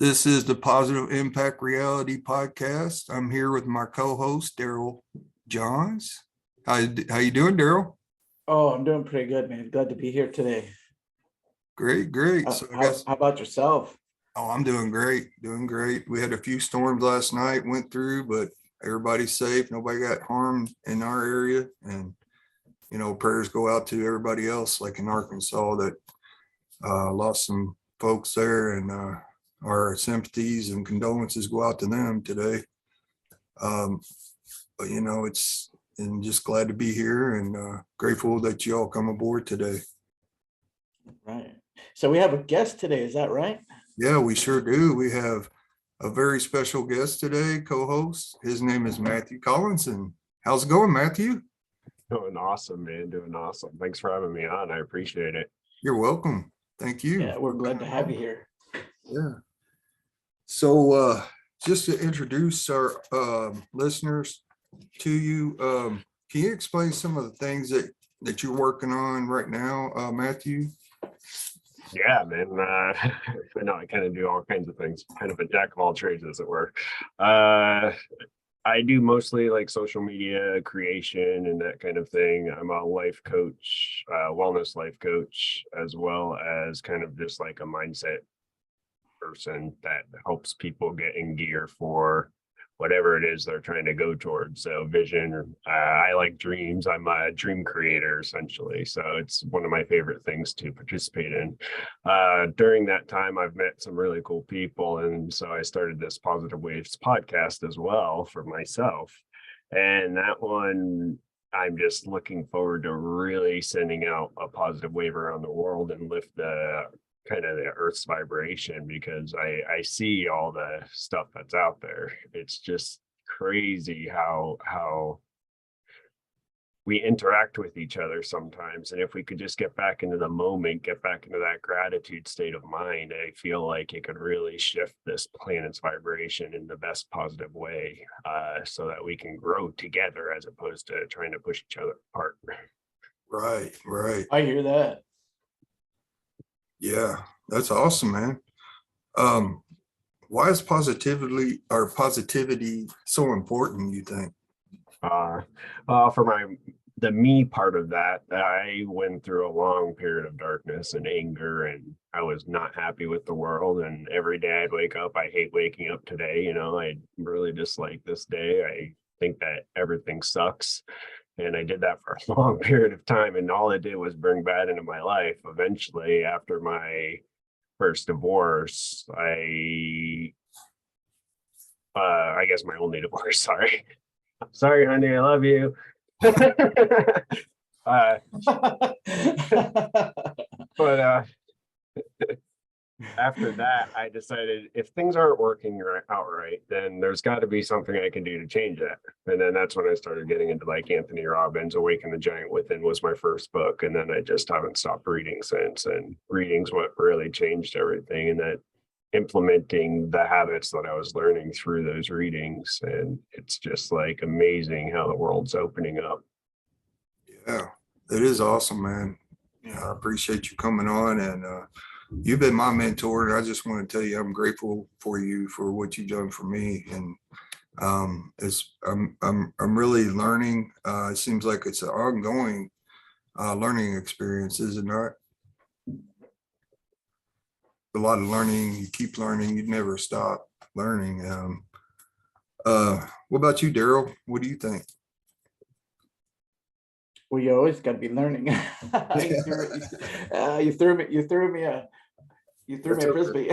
This is the Positive Impact Reality Podcast. I'm here with my co-host, Darrell Johns. How you doing, Darrell? Oh, I'm doing pretty good, man. Glad to be here today. Great. So I guess, How about yourself? I'm doing great. We had a few storms last night, went through, but everybody's safe. Nobody got harmed in our area. And, prayers go out to everybody else, like in Arkansas, that lost some folks there, and our sympathies and condolences go out to them today. But and just glad to be here and grateful that you all come aboard today. Right. So we have a guest today, is that right? Yeah, we sure do. We have a very special guest today, co-host. His name is Matthew Collinson. How's it going, Matthew? Doing awesome, man. Doing awesome. Thanks for having me on. I appreciate it. You're welcome. Thank you. Yeah, we're glad to have you here. Yeah. So just to introduce our listeners to you, can you explain some of the things that you're working on right now, Matthew? Yeah, man. I know I kind of do all kinds of things, kind of a jack of all trades, as it were. I do mostly like social media creation and that kind of thing. I'm a life coach, wellness life coach, as well as kind of just like a mindset person that helps people get in gear for whatever it is they're trying to go towards. So vision, I like dreams. I'm a dream creator, essentially. So it's one of my favorite things to participate in. During that time, I've met some really cool people. And so I started this Positive Waves podcast as well for myself. And that one, I'm just looking forward to really sending out a positive wave around the world and lift the kind of the Earth's vibration, because I see all the stuff that's out there. It's just crazy how we interact with each other sometimes. And if we could just get back into the moment, get back into that gratitude state of mind, I feel like it could really shift this planet's vibration in the best positive way, so that we can grow together as opposed to trying to push each other apart. Right. I hear that. Yeah, that's awesome, man. Why is positivity so important, you think? For the me part of that, I went through a long period of darkness and anger, and I was not happy with the world. And every day I'd wake up, I hate waking up today. I really dislike this day. I think that everything sucks. And I did that for a long period of time, and all it did was bring bad into my life. Eventually, after my first divorce, I guess my only divorce, sorry, honey, I love you. But after that, I decided if things aren't working out right, then there's got to be something I can do to change that. And then that's when I started getting into like Anthony Robbins. Awaken the Giant Within was my first book. And then I just haven't stopped reading since. And reading's what really changed everything. And that implementing the habits that I was learning through those readings. And it's just like amazing how the world's opening up. Yeah, it is awesome, man. I appreciate you coming on, and you've been my mentor, and I just want to tell you I'm grateful for you for what you've done for me. And I'm really learning. It seems like it's an ongoing learning experience, is it not? A lot of learning. You keep learning. You never stop learning. What about you, Darrell? What do you think? Well, you always got to be learning. You threw me a frisbee.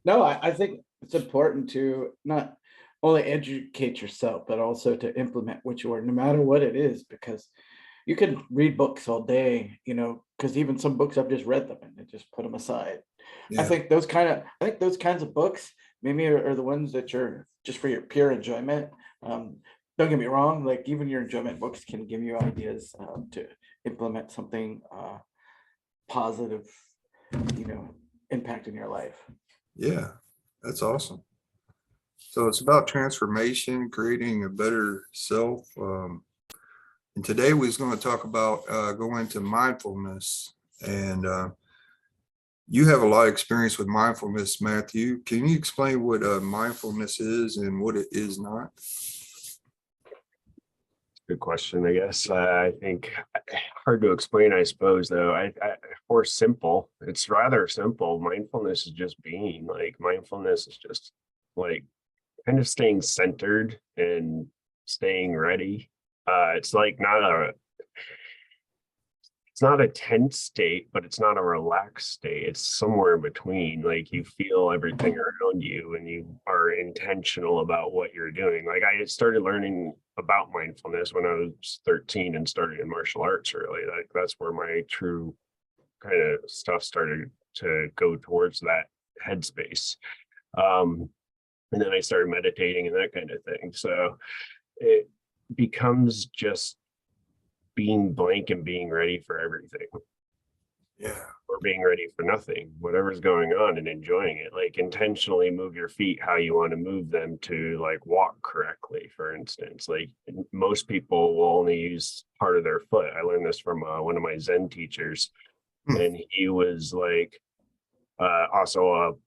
No, I think it's important to not only educate yourself, but also to implement what you are, no matter what it is, because you can read books all day, because even some books I've just read them and I just put them aside. Yeah. I think those kinds of books maybe are the ones that you're just for your pure enjoyment. Don't get me wrong, like even your enjoyment books can give you ideas to implement something positive, impact in your life. Yeah, that's awesome. So it's about transformation, creating a better self. And today we was going to talk about going to mindfulness. And You have a lot of experience with mindfulness, Matthew. Can you explain what mindfulness is and what it is not? Good question, I guess. I think hard to explain, I suppose, though. Or simple. It's rather simple. Mindfulness is just being. Like, mindfulness is just like kind of staying centered and staying ready. It's like it's not a tense state, but it's not a relaxed state. It's somewhere in between. Like, you feel everything around you and you are intentional about what you're doing. Like, I started learning about mindfulness when I was 13 and started in martial arts, really. Like, that's where my true kind of stuff started to go towards that headspace. And then I started meditating and that kind of thing. So it becomes just being blank and being ready for everything, Yeah. or being ready for nothing, whatever's going on, and enjoying it. Like, intentionally move your feet how you want to move them to, like, walk correctly, for instance. Like, most people will only use part of their foot. I learned this from one of my Zen teachers, and he was like also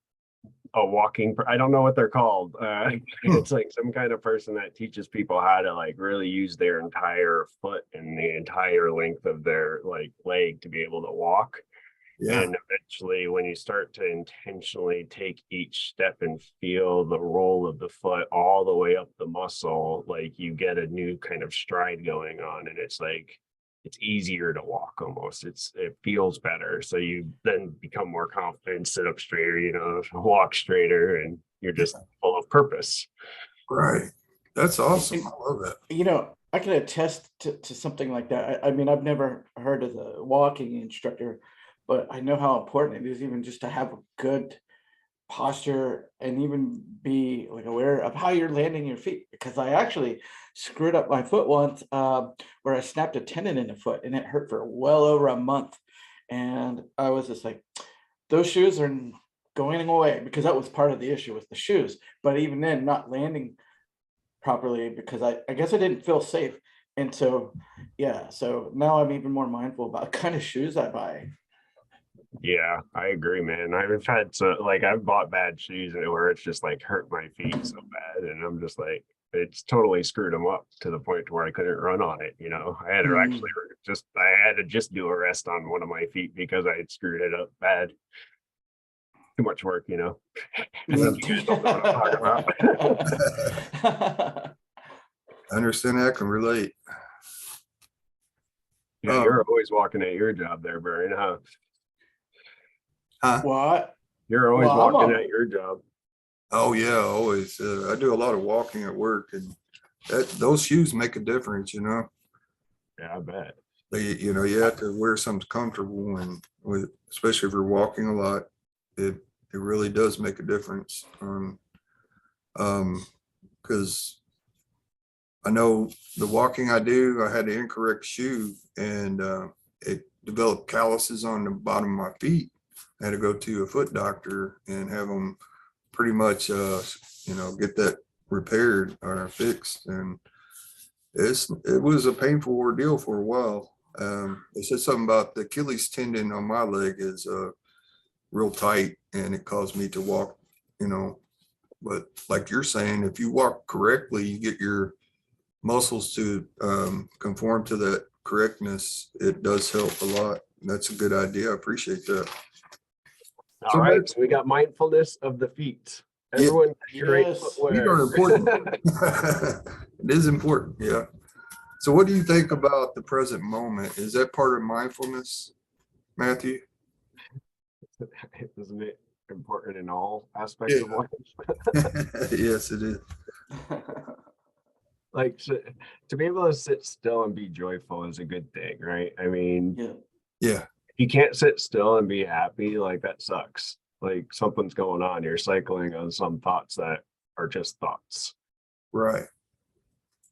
a walking, I don't know what they're called. It's like some kind of person that teaches people how to, like, really use their entire foot and the entire length of their, like, leg to be able to walk. Yeah. And eventually, when you start to intentionally take each step and feel the roll of the foot all the way up the muscle, like, you get a new kind of stride going on, and it's like, it's easier to walk almost. It feels better. So you then become more confident, sit up straighter, walk straighter, and you're just full of purpose. Right. That's awesome. I love that. I can attest to something like that. I mean, I've never heard of the walking instructor, but I know how important it is even just to have a good posture and even be, like, aware of how you're landing your feet, because I actually screwed up my foot once, where I snapped a tendon in the foot and it hurt for well over a month. And I was just like, those shoes are going away, because that was part of the issue with the shoes. But even then, not landing properly because I guess I didn't feel safe. And so, yeah, so now I'm even more mindful about the kind of shoes I buy. Yeah, I agree, man. I've bought bad shoes where it's just, like, hurt my feet so bad, and I'm just like, it's totally screwed them up to the point where I couldn't run on it. I had to actually just do a rest on one of my feet because I had screwed it up bad. Too much work. I don't know if you guys don't know what I'm talking about. I understand that. I can relate. Yeah, you're always walking at your job there, Brian, huh? What? You're always walking at your job. Oh yeah, always. I do a lot of walking at work, and those shoes make a difference. Yeah, I bet. You have to wear something comfortable, and especially if you're walking a lot, it really does make a difference. Because I know the walking I do, I had the incorrect shoe, and it developed calluses on the bottom of my feet. I had to go to a foot doctor and have them pretty much, get that repaired or fixed. And it was a painful ordeal for a while. They said something about the Achilles tendon on my leg is real tight, and it caused me to walk, but like you're saying, if you walk correctly, you get your muscles to conform to that correctness. It does help a lot. That's a good idea. I appreciate that. All right, so we got mindfulness of the feet. Everyone, Yes. Feet are important. It is important. Yeah. So what do you think about the present moment? Is that part of mindfulness, Matthew? Isn't it important in all aspects of life? Yes, it is. Like, to be able to sit still and be joyful is a good thing, right? I mean, Yeah. You can't sit still and be happy, like, that sucks. Like, something's going on. You're cycling on some thoughts that are just thoughts. Right.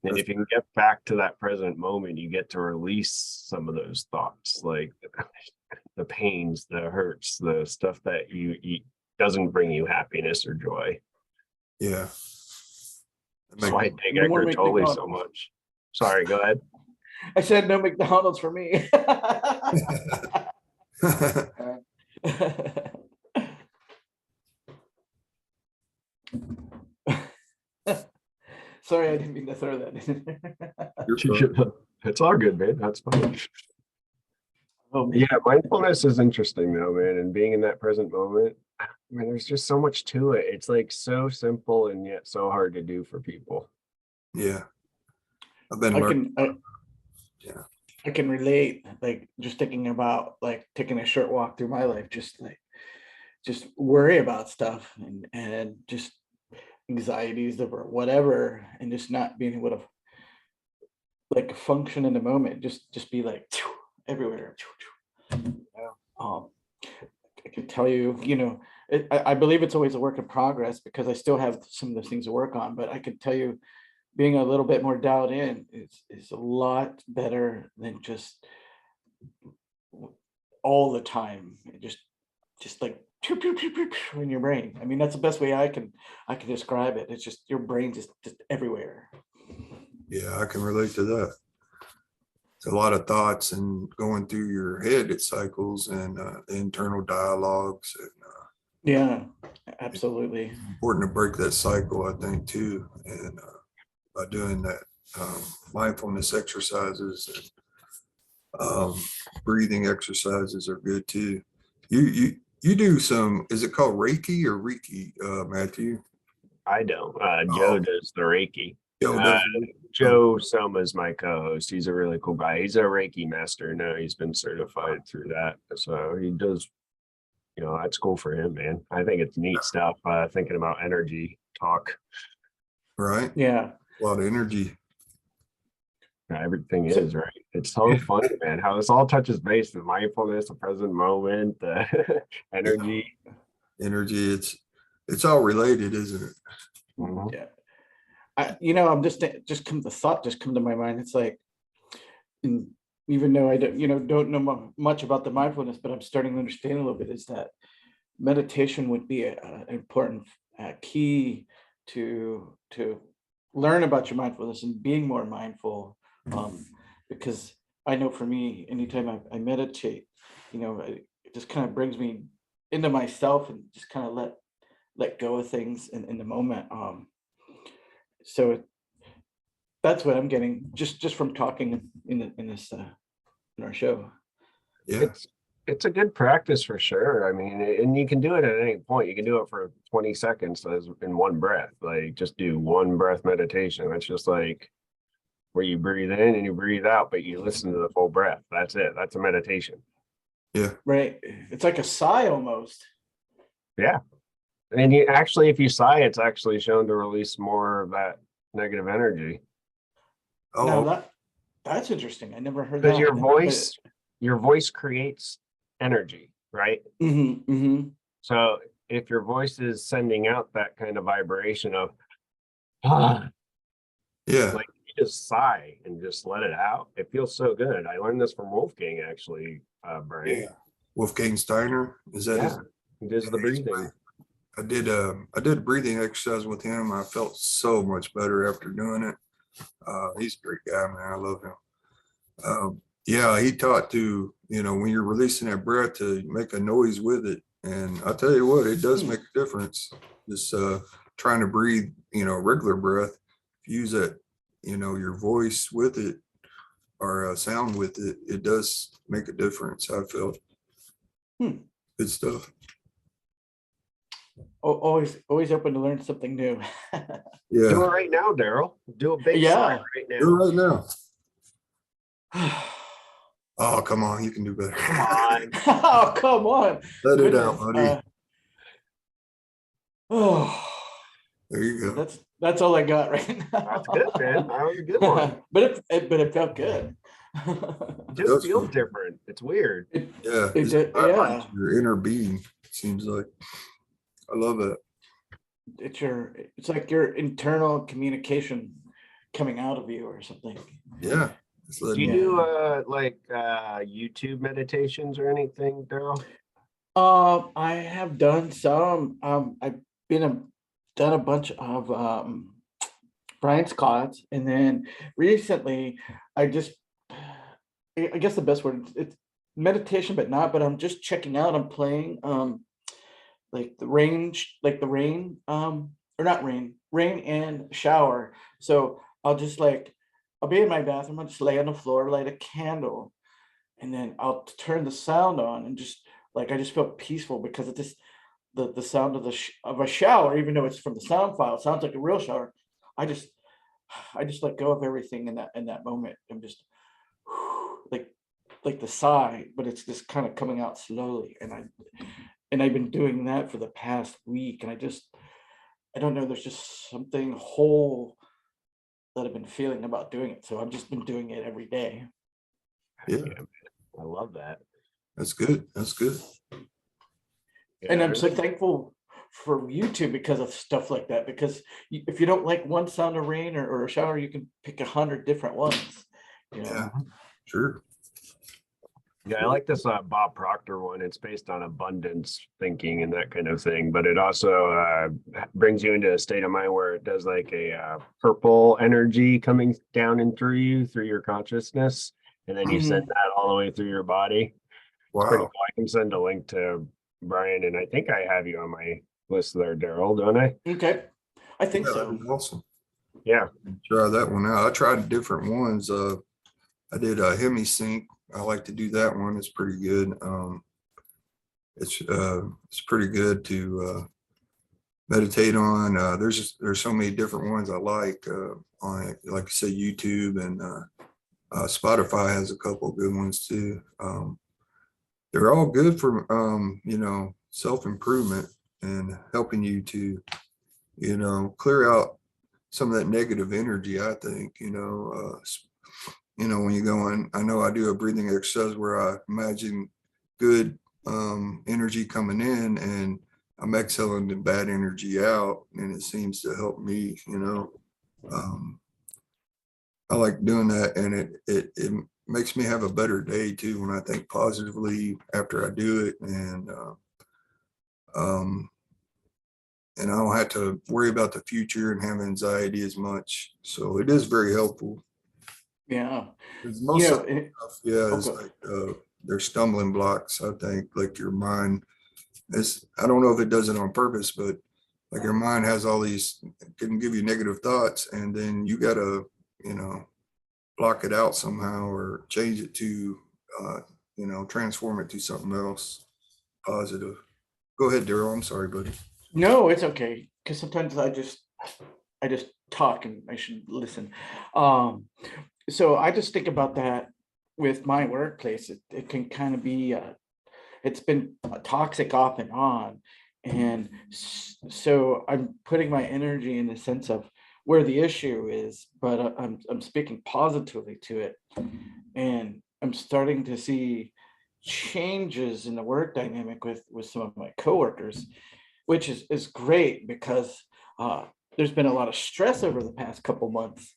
And if you can get back to that present moment, you get to release some of those thoughts, like the pains, the hurts, the stuff that you eat doesn't bring you happiness or joy. Yeah. That's why I dig Eckhart Tolle so much. Sorry, go ahead. I said no McDonald's for me. Sorry, I didn't mean to throw that in there. You're fine. It's all good, man. That's fine. Oh, man. Yeah, mindfulness is interesting though, man, and being in that present moment. I mean, there's just so much to it. It's like so simple and yet so hard to do for people. Yeah. I've been I learning. can Yeah. I can relate, like just thinking about like taking a short walk through my life, just worry about stuff and just anxieties over whatever, and just not being able to like function in the moment, just be like everywhere. Um, I can tell you, I believe it's always a work in progress because I still have some of those things to work on, but I can tell you being a little bit more dialed in is a lot better than just all the time. Just like in your brain. I mean, that's the best way I can describe it. It's just your brain just everywhere. Yeah, I can relate to that. It's a lot of thoughts and going through your head, it cycles and the internal dialogues. And Yeah, absolutely. important to break that cycle, I think, too. And by doing that, mindfulness exercises and breathing exercises are good too. You do some, is it called Reiki or Reiki, Matthew? I don't. Oh. Joe does the Reiki. Joe Uh, does. Joe Soma's my co-host. He's a really cool guy. He's a Reiki master now. He's been certified through that. So he does, that's cool for him, man. I think it's neat stuff. Thinking about energy talk. Right? Yeah. A lot of energy. Everything So- is right. It's so funny, man. How this all touches base: the mindfulness, the present moment, the energy. Energy. It's all related, isn't it? Mhm. Yeah. I'm the thought just come to my mind. It's like, even though I don't know much about the mindfulness, but I'm starting to understand a little bit, is that meditation would be an important key to learn about your mindfulness and being more mindful. Because I know for me, anytime I meditate, it just kind of brings me into myself and just kind of let go of things in the moment. So that's what I'm getting just from talking in our show. Yeah. It's a good practice for sure. I mean, and you can do it at any point. You can do it for 20 seconds in one breath. Like just do one breath meditation. That's just like where you breathe in and you breathe out, but you listen to the full breath. That's it. That's a meditation. Yeah. Right. It's like a sigh almost. Yeah. And if you sigh, it's actually shown to release more of that negative energy. Now Oh, that's interesting. I never heard Because that. your voice creates energy, right? So if your voice is sending out that kind of vibration of yeah. like you just sigh and just let it out, it feels so good. I learned this from Wolfgang actually, Brian. Yeah. Wolfgang Steiner. Is that his? He does the breathing. I did a breathing exercise with him. I felt so much better after doing it. He's a great guy, man. I love him. Yeah, he taught to, when you're releasing that breath, to make a noise with it. And I'll tell you what, it does make a difference. Just trying to breathe, regular breath, if you use that, your voice with it or sound with it, it does make a difference. I felt good stuff. Always open to learn something new. Yeah. Do it right now, Darrell. Do a big Yeah. sigh right now. Do it right now. Oh, come on. You can do better. Come on. Oh, come on. Let it Goodness, out, buddy. Oh, There you go. that's all I got right now. That's good, man. That was a good one. But it felt good. It just feels different. It's weird. Yeah. It did, yeah. Your inner being, it seems like. I love it. It's like your internal communication coming out of you or something. Yeah. Do you do YouTube meditations or anything, Darrell? I have done some. I've done a bunch of Brian Scott's, and then recently I guess the best word, it's meditation, but I'm just checking out. I'm playing like the rain or not rain and shower. So I'll just like, I'll be in my bathroom, I'll just lay on the floor, light a candle, and then I'll turn the sound on and just like, I just feel peaceful because it just, the sound of of a shower, even though it's from the sound file, it sounds like a real shower. I just, I just let go of everything in that moment. I'm just like the sigh, but it's just kind of coming out slowly. And I've been doing that for the past week. And I don't know, there's just something whole that I've been feeling about doing it. So I've just been doing it every day. Yeah, Man. I love that. that's good. That's good. And Yeah, I'm so thankful for YouTube because of stuff like that. Because if you don't like one sound of rain or a shower, you can pick 100 different ones. You know? Yeah, sure. yeah, I like this Bob Proctor one. It's based on abundance thinking and that kind of thing, but it also brings you into a state of mind where it does like a purple energy coming down and through you through your consciousness, and then you send that all the way through your body. It's pretty Wow. cool. I can send a link to Brian, and I think I have you on my list there, Darrell, don't I? Okay, I think Yeah, so. that'd be awesome. Yeah. Try that one out. I tried different ones. I did a Hemi Sync. I like to do that one. It's pretty good. It's pretty good to meditate on. There's so many different ones I like on it. Like I say, YouTube and Spotify has a couple of good ones too. They're all good for self-improvement and helping you to clear out some of that negative energy. I think when you go in, I know I do a breathing exercise where I imagine good energy coming in and I'm exhaling the bad energy out, and it seems to help me. I like doing that, and it makes me have a better day too when I think positively after I do it, and I don't have to worry about the future and have anxiety as much. So it is very helpful. Yeah. 'Cause You most know, of the stuff, yeah, is okay. like they're stumbling blocks. I think like your mind is, I don't know if it does it on purpose, but like your mind has all these, can give you negative thoughts, and then you gotta, block it out somehow or change it to, transform it to something else positive. Go ahead, Darrell. I'm sorry, buddy. No, it's okay. Because sometimes I just talk and I should listen. Um, so I just think about that with my workplace. It can kind of be it's been toxic off and on. And so I'm putting my energy in the sense of where the issue is, but I'm speaking positively to it. And I'm starting to see changes in the work dynamic with some of my coworkers, which is great because there's been a lot of stress over the past couple months.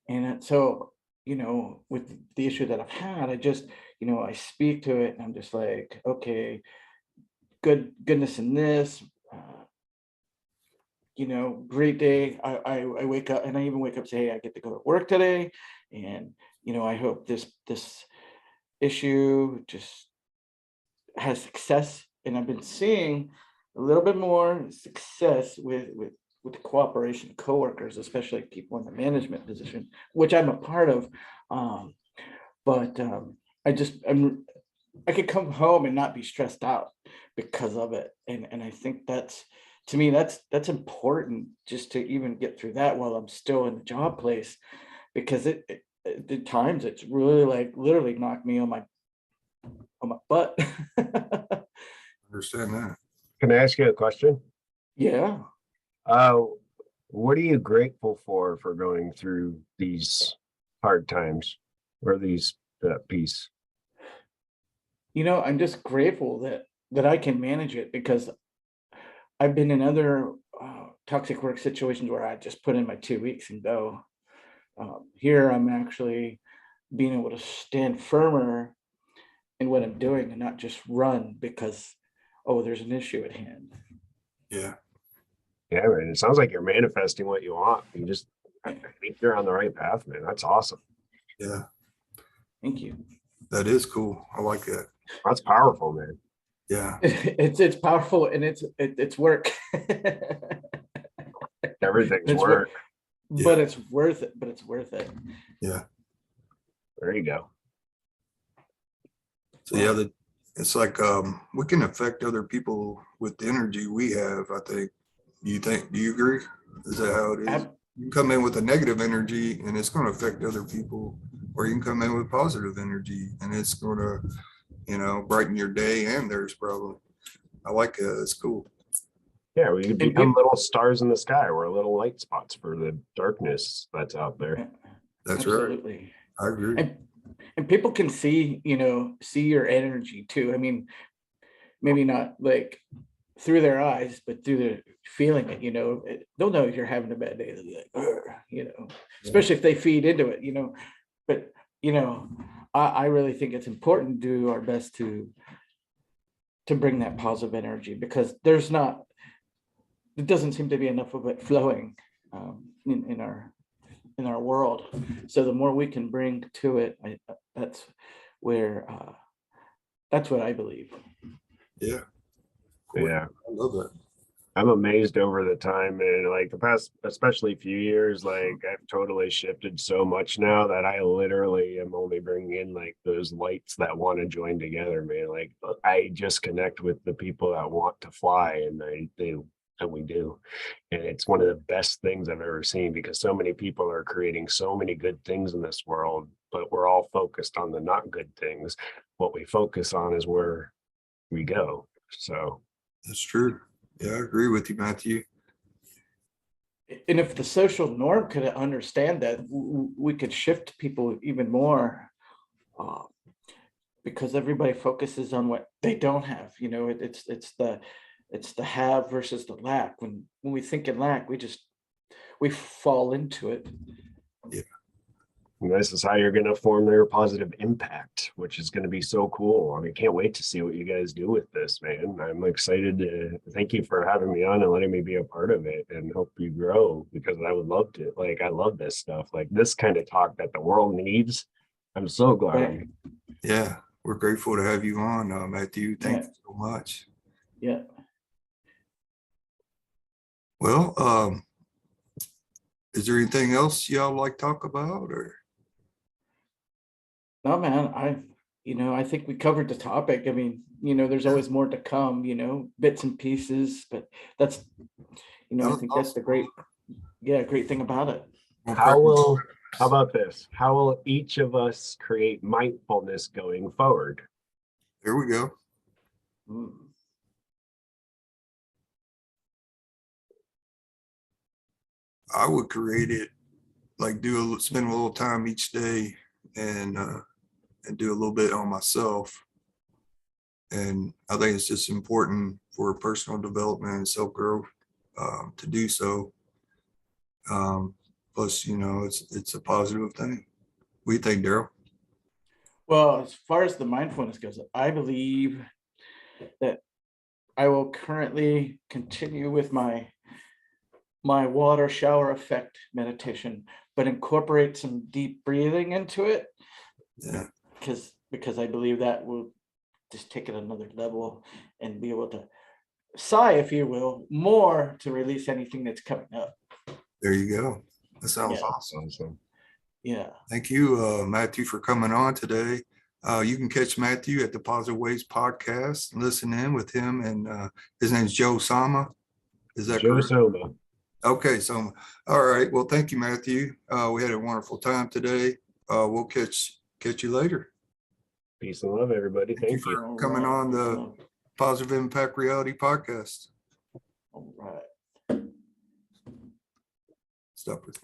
And so, with the issue that I've had, I just, I speak to it and I'm just like, okay, goodness in this, great day. I wake up and I even wake up, say, hey, I get to go to work today. And, I hope this issue just has success. And I've been seeing a little bit more success with the cooperation of coworkers, especially people in the management position, which I'm a part of. But I could come home and not be stressed out because of it. And I think to me, that's important just to even get through that while I'm still in the job place, because at times it's really like literally knocked me on my butt. Understand that. Can I ask you a question? Yeah. Uh, what are you grateful for going through these hard times or these peace? I'm just grateful that I can manage it, because I've been in other toxic work situations where I just put in my 2 weeks and go. Here I'm actually being able to stand firmer in what I'm doing and not just run because, oh, there's an issue at hand. Yeah. Yeah, man. It sounds like you're manifesting what you want. I Yeah. think you're on the right path, man. That's awesome. Yeah. Thank you. That is cool. I like that. That's powerful, man. Yeah. It's powerful and it's work. Everything's It's work. but it's worth it. But it's worth it. Yeah. There you go. So yeah, it's like we can affect other people with the energy we have, I think. Do you agree? Is that how it is? You can come in with a negative energy and it's going to affect other people, or you can come in with positive energy and it's going to, brighten your day and theirs probably. I like it. It's cool. Yeah, we could become little stars in the sky. We're little light spots for the darkness that's out there. That's Absolutely. right. I agree. And people can see your energy too. I mean, maybe not like through their eyes, but through their feeling it, they'll know if you're having a bad day. They'll be like, especially if they feed into it, but I really think it's important to do our best to bring that positive energy, because it doesn't seem to be enough of it flowing in our world. So the more we can bring to it, that's what I believe. Yeah. Cool. Yeah. I love that. I'm amazed over the time, and like the past, especially few years, like I've totally shifted so much now that I literally am only bringing in like those lights that want to join together, man. Like I just connect with the people that want to fly, and we do. And it's one of the best things I've ever seen, because so many people are creating so many good things in this world, but we're all focused on the not good things. What we focus on is where we go. So That's true. Yeah, I agree with you, Matthew. And if the social norm could understand that, we could shift people even more, because everybody focuses on what they don't have. It's the have versus the lack. When we think in lack, we fall into it. Yeah. and this is how you're going to form their positive impact, which is going to be so cool. I mean, can't wait to see what you guys do with this, man. I'm excited to thank you for having me on and letting me be a part of it, and hope you grow, because I would love to. Like, I love this stuff, like this kind of talk that the world needs. I'm so glad. Right. Yeah, we're grateful to have you on, Matthew. Thank you so much. Yeah. Well, is there anything else y'all like to talk about, or? No, man, I think we covered the topic. I mean, there's always more to come, bits and pieces, but that's, I think that's the great thing about it. How about this? How will each of us create mindfulness going forward? Here we go. I would create it, like spend a little time each day and do a little bit on myself. And I think it's just important for personal development and self-growth to do so. Plus, it's a positive thing. What do you think, Darrell? Well, as far as the mindfulness goes, I believe that I will currently continue with my water shower effect meditation, but incorporate some deep breathing into it. Yeah. Because I believe that will just take it another level and be able to sigh, if you will, more to release anything that's coming up. There you go. That sounds awesome. Yeah. Thank you, Matthew, for coming on today. You can catch Matthew at the Positive Ways podcast and listen in with him. And his name's Joe Sama. Is that correct? Joe Sama. Okay, so all right. Well, thank you, Matthew. We had a wonderful time today. We'll catch you later. Peace and love, everybody. Thank you for coming on the Positive Impact Reality podcast. All right. Stop with